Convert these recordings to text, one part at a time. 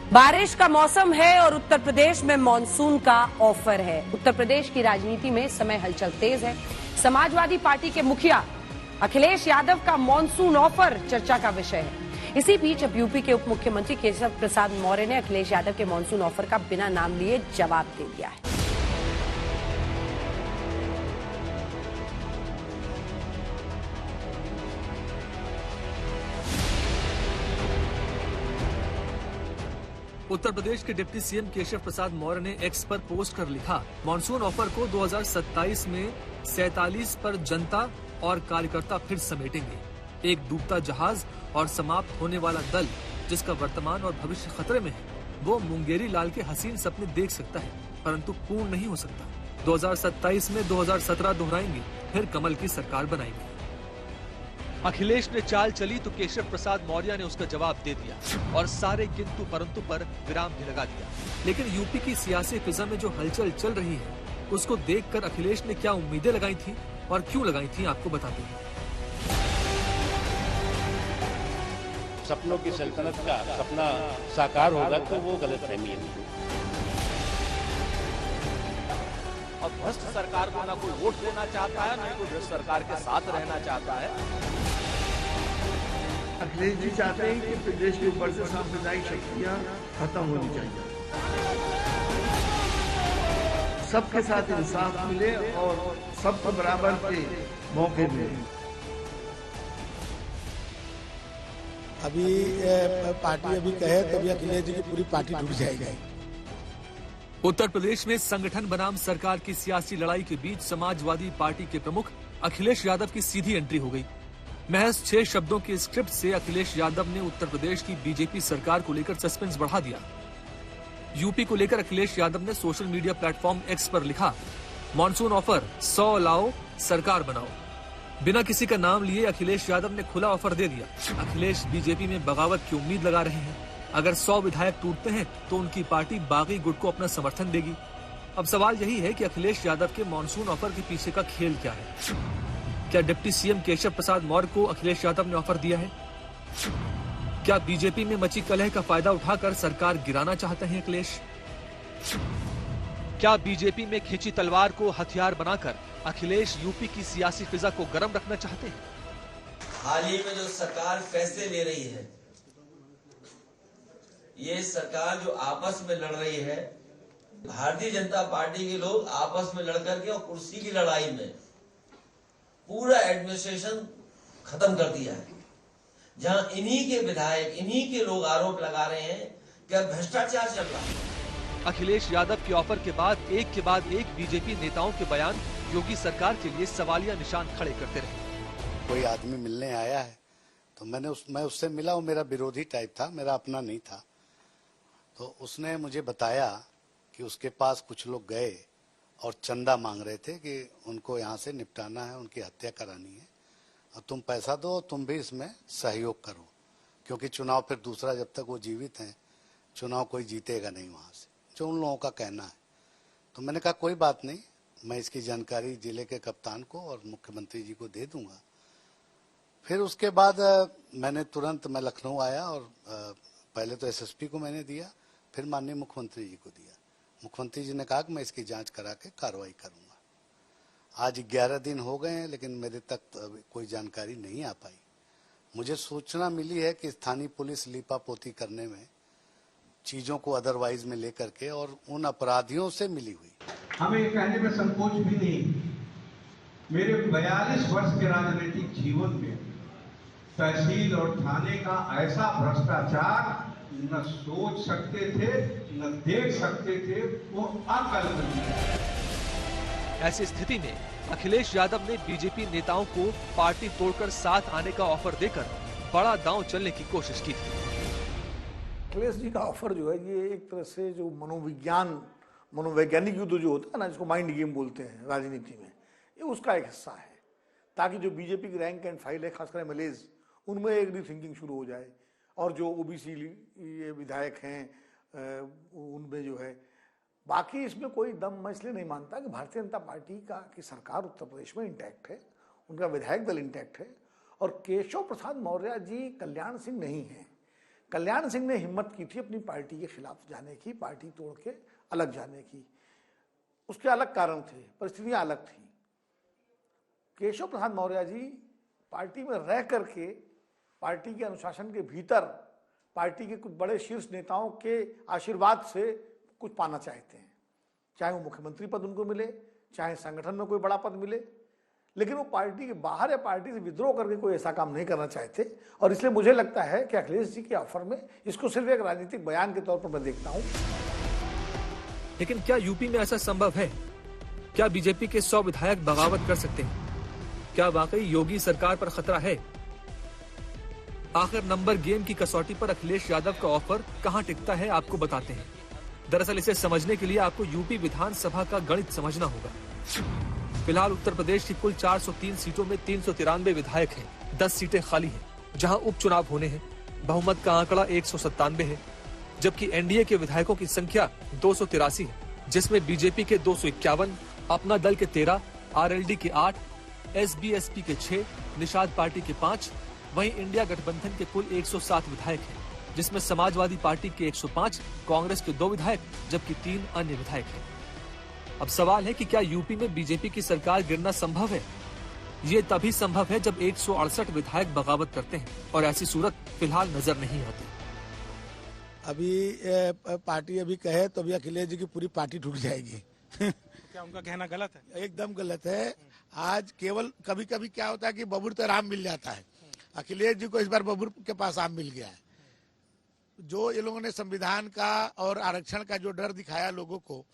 बारिश का मौसम है और उत्तर प्रदेश में मॉनसून का ऑफर है। उत्तर प्रदेश की राजनीति में इस समय हलचल तेज है। समाजवादी पार्टी के मुखिया अखिलेश यादव का मॉनसून ऑफर चर्चा का विषय है। इसी बीच अब यूपी के उप मुख्यमंत्री केशव प्रसाद मौर्य ने अखिलेश यादव के मॉनसून ऑफर का बिना नाम लिए जवाब दे दिया है। उत्तर प्रदेश के डिप्टी सीएम केशव प्रसाद मौर्य ने एक्स पर पोस्ट कर लिखा, मॉनसून ऑफर को 2027 में 47 पर जनता और कार्यकर्ता फिर समेटेंगे। एक डूबता जहाज और समाप्त होने वाला दल जिसका वर्तमान और भविष्य खतरे में है, वो मुंगेरी लाल के हसीन सपने देख सकता है, परंतु पूर्ण नहीं हो सकता। 2027 में 2017 दोहराएंगे, फिर कमल की सरकार बनाएंगे। अखिलेश ने चाल चली तो केशव प्रसाद मौर्य ने उसका जवाब दे दिया और सारे किंतु परंतु पर विराम भी लगा दिया। लेकिन यूपी की सियासी फिजा में जो हलचल चल रही है, उसको देखकर अखिलेश ने क्या उम्मीदें लगाई थी और क्यों लगाई थी, आपको बताते हैं। सपनों की सल्तनत का सपना साकार होगा तो वो गलतफहमी है। और भ्रष्ट सरकार को ना कोई वोट देना चाहता है, ना कोई भ्रष्ट सरकार के साथ रहना चाहता है। अखिलेश जी चाहते हैं कि प्रदेश के ऊपर से सांप्रदायिक शक्तियां खत्म होनी चाहिए, सबके साथ इंसाफ मिले और सबको बराबर के मौके मिले। अभी पार्टी अभी कहे तभी अखिलेश जी की पूरी पार्टी टूट जाएगी। उत्तर प्रदेश में संगठन बनाम सरकार की सियासी लड़ाई के बीच समाजवादी पार्टी के प्रमुख अखिलेश यादव की सीधी एंट्री हो गई। महज 6 शब्दों की स्क्रिप्ट से अखिलेश यादव ने उत्तर प्रदेश की बीजेपी सरकार को लेकर सस्पेंस बढ़ा दिया। यूपी को लेकर अखिलेश यादव ने सोशल मीडिया प्लेटफॉर्म एक्स पर लिखा, मॉनसून ऑफर 100 लाओ सरकार बनाओ। बिना किसी का नाम लिए अखिलेश यादव ने खुला ऑफर दे दिया। अखिलेश बीजेपी में बगावत की उम्मीद लगा रहे हैं। अगर 100 विधायक टूटते हैं तो उनकी पार्टी बागी गुट को अपना समर्थन देगी। अब सवाल यही है कि अखिलेश यादव के मॉनसून ऑफर के पीछे का खेल क्या है। क्या डिप्टी सीएम केशव प्रसाद मौर्य को अखिलेश यादव ने ऑफर दिया है? क्या बीजेपी में मची कलह का फायदा उठाकर सरकार गिराना चाहते हैं अखिलेश? क्या बीजेपी में खींची तलवार को हथियार बनाकर अखिलेश यूपी की सियासी फिजा को गर्म रखना चाहते हैं? हाल ही में जो सरकार फैसले ले रही है, ये सरकार जो आपस में लड़ रही है, भारतीय जनता पार्टी के लोग आपस में लड़ करके और कुर्सी की लड़ाई में पूरा एडमिनिस्ट्रेशन खत्म कर दिया है। जहां इन्हीं के विधायक, इन्हीं के लोग आरोप लगा रहे हैं कि भ्रष्टाचार चल रहा है। अखिलेश यादव के ऑफर के बाद एक बीजेपी नेताओं के बयान योगी सरकार के लिए सवालिया निशान खड़े करते रहे। कोई आदमी मिलने आया है तो मैं उससे मिला, वो मेरा विरोधी टाइप था, मेरा अपना नहीं था। तो उसने मुझे बताया कि उसके पास कुछ लोग गए और चंदा मांग रहे थे कि उनको यहाँ से निपटाना है, उनकी हत्या करानी है और तुम पैसा दो, तुम भी इसमें सहयोग करो, क्योंकि चुनाव फिर दूसरा, जब तक वो जीवित हैं चुनाव कोई जीतेगा नहीं वहाँ से, जो उन लोगों का कहना है। तो मैंने कहा कोई बात नहीं, मैं इसकी जानकारी जिले के कप्तान को और मुख्यमंत्री जी को दे दूंगा। फिर उसके बाद मैं लखनऊ आया और पहले तो एसएसपी को मैंने दिया, फिर माननीय मुख्यमंत्री जी को दिया। मुख्यमंत्री जी ने कहा कि मैं इसकी जांच करा के कार्रवाई करूंगा। आज 11 दिन हो गए हैं, लेकिन मेरे तक तो कोई जानकारी नहीं आ पाई। मुझे सूचना मिली है कि स्थानीय पुलिस लीपापोती करने में चीजों को अदरवाइज में लेकर के और उन अपराधियों से मिली हुई। हमें ये कहने में संकोच भी नहीं, मेरे 42 वर्ष के राजनीतिक जीवन में तहसील और थाने का ऐसा भ्रष्टाचार न सोच सकते थे, न देख सकते थे, वो अकल्पनीय। ऐसी स्थिति में अखिलेश यादव ने बीजेपी नेताओं को पार्टी तोड़कर साथ आने का ऑफर देकर बड़ा दांव चलने की कोशिश की थी। अखिलेश जी का ऑफर जो है, ये एक तरह से जो मनोवैज्ञानिक युद्ध जो होता है ना, जिसको माइंड गेम बोलते हैं राजनीति में, ये उसका एक हिस्सा है, ताकि जो बीजेपी की रैंक एंड फाइल है, खासकर एमएलएज, उनमें एक रीथिंकिंग शुरू हो जाए और जो ओबीसी ये विधायक हैं उनमें जो है, बाकी इसमें कोई दम मैं इसलिए नहीं मानता कि भारतीय जनता पार्टी की सरकार उत्तर प्रदेश में इंटैक्ट है, उनका विधायक दल इंटैक्ट है और केशव प्रसाद मौर्य जी कल्याण सिंह नहीं है। कल्याण सिंह ने हिम्मत की थी अपनी पार्टी के खिलाफ जाने की, पार्टी तोड़ के अलग जाने की। उसके अलग कारण थे, परिस्थितियां अलग थी। केशव प्रसाद मौर्य जी पार्टी में रह करके पार्टी के अनुशासन के भीतर पार्टी के कुछ बड़े शीर्ष नेताओं के आशीर्वाद से कुछ पाना चाहते हैं, चाहे वो मुख्यमंत्री पद उनको मिले, चाहे संगठन में कोई बड़ा पद मिले, लेकिन वो पार्टी के बाहर या पार्टी से विद्रोह करके कोई ऐसा काम नहीं करना चाहते। और इसलिए मुझे लगता है कि अखिलेश जी के ऑफर में इसको सिर्फ एक राजनीतिक बयान के तौर पर मैं देखता हूं। लेकिन क्या यूपी में ऐसा संभव है? क्या बीजेपी के 100 विधायक बगावत कर सकते हैं? क्या वाकई योगी सरकार पर खतरा है? आखिर नंबर गेम की कसौटी पर अखिलेश यादव का ऑफर कहां टिकता है, आपको बताते हैं। दरअसल इसे समझने के लिए आपको यूपी विधानसभा का गणित समझना होगा। फिलहाल उत्तर प्रदेश की कुल 403 सीटों में 393 विधायक हैं, 10 सीटें खाली हैं, जहां उपचुनाव होने हैं। बहुमत का आंकड़ा 197 है, जबकि एनडीए के विधायकों की संख्या 283 है, जिसमें बीजेपी के 251, अपना दल के 13, आरएलडी के 8, एसबीएसपी के 6, निषाद पार्टी के 5, वहीं इंडिया गठबंधन के कुल 107 विधायक हैं, जिसमें समाजवादी पार्टी के 105, कांग्रेस के 2 विधायक, जबकि 3 अन्य विधायक हैं। अब सवाल है कि क्या यूपी में बीजेपी की सरकार गिरना संभव है? ये तभी संभव है जब 168 विधायक बगावत करते हैं, और ऐसी सूरत फिलहाल नजर नहीं आती। अभी पार्टी अभी कहे तो अभी अखिलेश जी की पूरी पार्टी टूट जाएगी। क्या उनका कहना गलत है? एकदम गलत है। आज केवल कभी कभी क्या होता है कि बबूर तो आराम मिल जाता है, अखिलेश जी को इस बार बबूर के पास आम मिल गया है। जो ये लोगों ने संविधान का और आरक्षण का जो डर दिखाया लोगों को,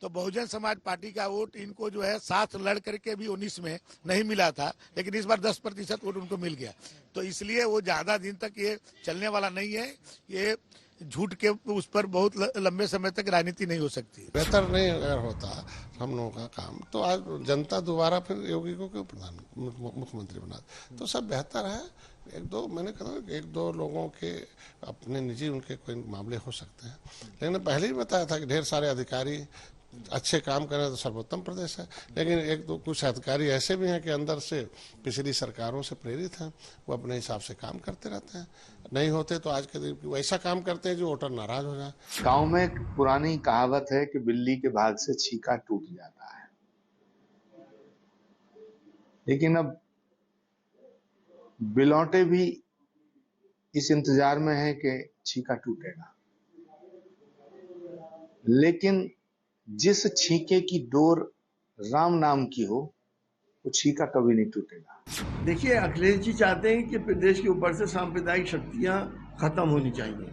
तो बहुजन समाज पार्टी का वोट इनको जो है साथ लड़ करके भी 19 में नहीं मिला था, लेकिन इस बार 10% वोट उनको मिल गया। तो इसलिए वो ज्यादा दिन तक ये चलने वाला नहीं है। ये झूठ के उस पर बहुत लंबे समय तक राजनीति नहीं हो सकती। बेहतर नहीं अगर होता हम लोगों का काम, तो आज जनता दोबारा फिर योगी को क्यों मुख्यमंत्री बना? तो सब बेहतर है। मैंने कहा 1-2 लोगों के अपने निजी उनके कोई मामले हो सकते हैं, लेकिन पहले ही बताया था कि ढेर सारे अधिकारी अच्छे काम करें तो सर्वोत्तम प्रदेश है। लेकिन 1-2 कुछ अधिकारी ऐसे भी हैं कि अंदर से पिछली सरकारों से प्रेरित हैं, वो अपने हिसाब से काम करते रहते हैं। नहीं होते तो आज के दिन वैसा काम करते हैं जो वोटर नाराज हो जाए। गांव में एक पुरानी कहावत है कि बिल्ली के भाग से छीका टूट जाता है, लेकिन अब बिलौटे भी इस इंतजार में है कि छीका टूटेगा, लेकिन जिस छीके की डोर राम नाम की हो, वो छीका कभी नहीं टूटेगा। देखिए, अखिलेश जी चाहते हैं कि प्रदेश के ऊपर से सांप्रदायिक शक्तियां खत्म होनी चाहिए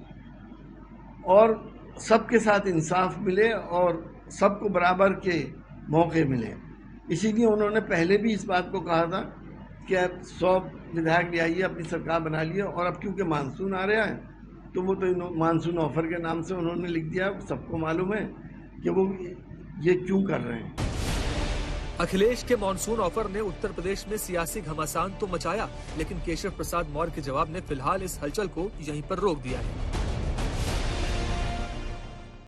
और सबके साथ इंसाफ मिले और सबको बराबर के मौके मिले। इसीलिए उन्होंने पहले भी इस बात को कहा था कि आप 100 विधायक ले आइए, अपनी सरकार बना लिए। और अब क्योंकि मानसून आ रहा है, तो वो तो मानसून ऑफर के नाम से उन्होंने लिख दिया। सबको मालूम है कि वो ये क्यों कर रहे हैं। अखिलेश के मॉनसून ऑफर ने उत्तर प्रदेश में सियासी घमासान तो मचाया, लेकिन केशव प्रसाद मौर्य के जवाब ने फिलहाल इस हलचल को यहीं पर रोक दिया है।